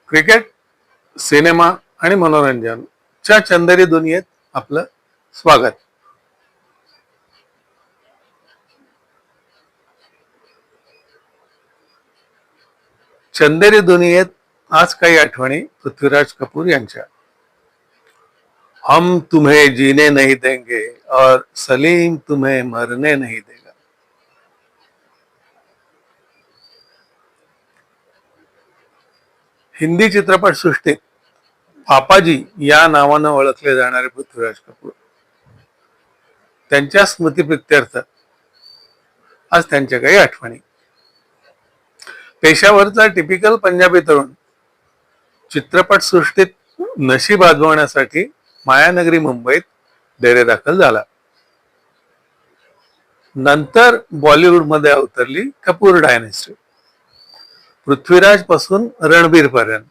Cricket, cinema आणि मनोरंजन च्या चंदेरी दुनियेत आपलं स्वागत. चंदेरी दुनियेत आज काही आठवणी पृथ्वीराज कपूर यांच्या. हम तुम्हें जीने नहीं देंगे और सलीम तुम्हें मरने नहीं देगा. हिंदी चित्रपटसृष्टीत पापाजी या नावानं ओळखले जाणारे पृथ्वीराज कपूर, त्यांच्या स्मृतीप्रित्यर्थ आज त्यांच्या काही आठवणी. पेशावरचा टिपिकल पंजाबी तरुण चित्रपटसृष्टीत नशीब आजमावण्यासाठी मायानगरी मुंबईत डेरेदाखल झाला. नंतर बॉलिवूडमध्ये अवतरली कपूर डायनेस्टी. पृथ्वीराज पासून रणबीर पर्यंत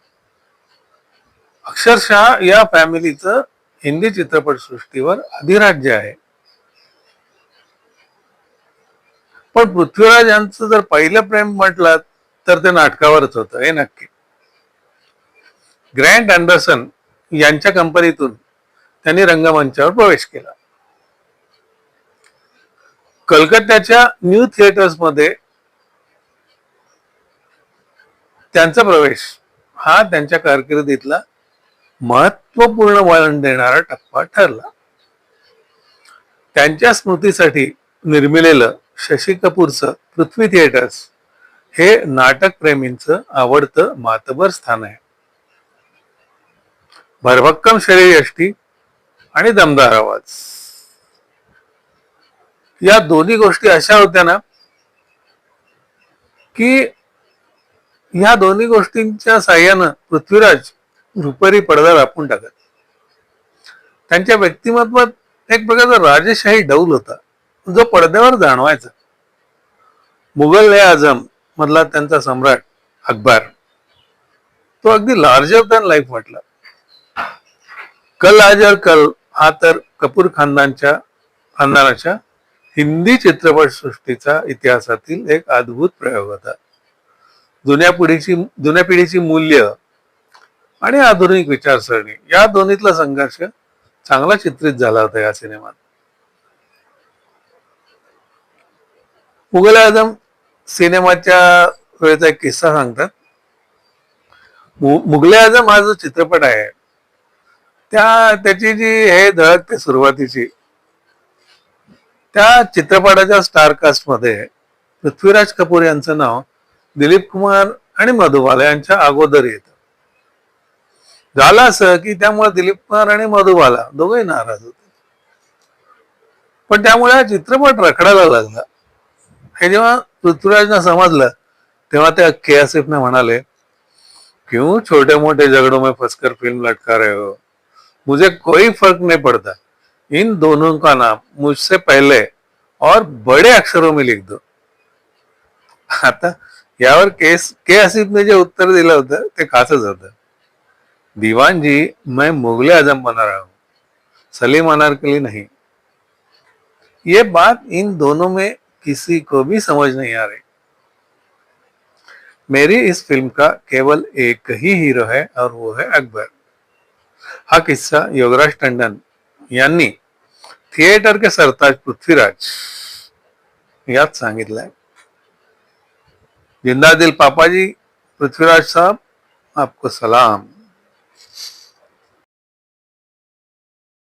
अक्षरशः या फॅमिलीचं हिंदी चित्रपटसृष्टीवर अधिराज्य आहे. पण पृथ्वीराज यांचं जर पहिलं प्रेम म्हटलं तर ते नाटकावरच होतं, हे नक्की. ग्रँट अँडरसन यांच्या कंपनीतून त्यांनी रंगमंचावर प्रवेश केला. कलकत्त्याच्या न्यू थिएटर्स मध्ये त्यांचा प्रवेश हा त्यांच्या कारकिर्दीतला महत्वपूर्ण वळण देणारा टप्पा ठरला. त्यांच्या स्मृतीसाठी निर्मिलेलं शशी कपूरचं पृथ्वी थिएटर्स हे नाटक प्रेमींचं आवडतं मातबर स्थान आहे. भरभक्कम शरीरयष्टी आणि दमदार आवाज या दोन्ही गोष्टी अशा होत्या ना की ह्या दोन्ही गोष्टींच्या साह्यानं पृथ्वीराज रुपेरी पडदा व्यापून टाकत. त्यांच्या व्यक्तिमत्वात एक प्रकारचा राजेशाही डौल होता जो पडद्यावर जाणवायचा. मुघल ए आझम मधला त्यांचा सम्राट अकबर तो अगदी लार्जर दॅन लाईफ वाटला. कल आज और कल हा तर कपूर खानदानाच्या हिंदी चित्रपट सृष्टीचा इतिहासातील एक अद्भुत प्रयोग होता. जुन्या पिढीची मूल्य आणि आधुनिक विचारसरणी या दोन्हीतला संघर्ष चांगला चित्रित झाला होता या सिनेमात. मुघल आझम सिनेमाच्या वेळेचा एक किस्सा सांगतात. मुघले आझम हा जो चित्रपट आहे त्याची जी हे धडकते सुरुवातीची, त्या चित्रपटाच्या स्टार कास्ट मध्ये पृथ्वीराज कपूर यांचं नाव दिलीप कुमार आणि मधुबाला यांच्या अगोदर येतं. झालं असं की त्यामुळे दिलीप कुमार आणि मधुबाला दोघंही नाराज होते. पण त्यामुळे हा चित्रपट रखडायला लागला. हे जेव्हा पृथ्वीराजना समजलं तेव्हा ते के आसिफने म्हणाले, क्यों छोटे मोटे झगड़ों में फंसकर फिल्म लटका रहे हो, मुझे कोई फर्क नहीं पड़ता, इन दोनों का नाम मुझसे पहले और बड़े अक्षरों में लिख दो. आता यावर के आसिफने जे उत्तर दिलं होतं ते खासच होतं. दीवान जी, मैं मुगले आजम बना रहा हूं, सलीम अनारकली नहीं. ये बात इन दोनों में किसी को भी समझ नहीं आ रही. मेरी इस फिल्म का केवल एक ही हीरो है और वो है अकबर. हा किस्सा योगराज टंडन यांनी थिएटर के सरताज पृथ्वीराज यात सांगितलाय. जिंदा दिल पापाजी, पृथ्वीराज साहब आपको सलाम.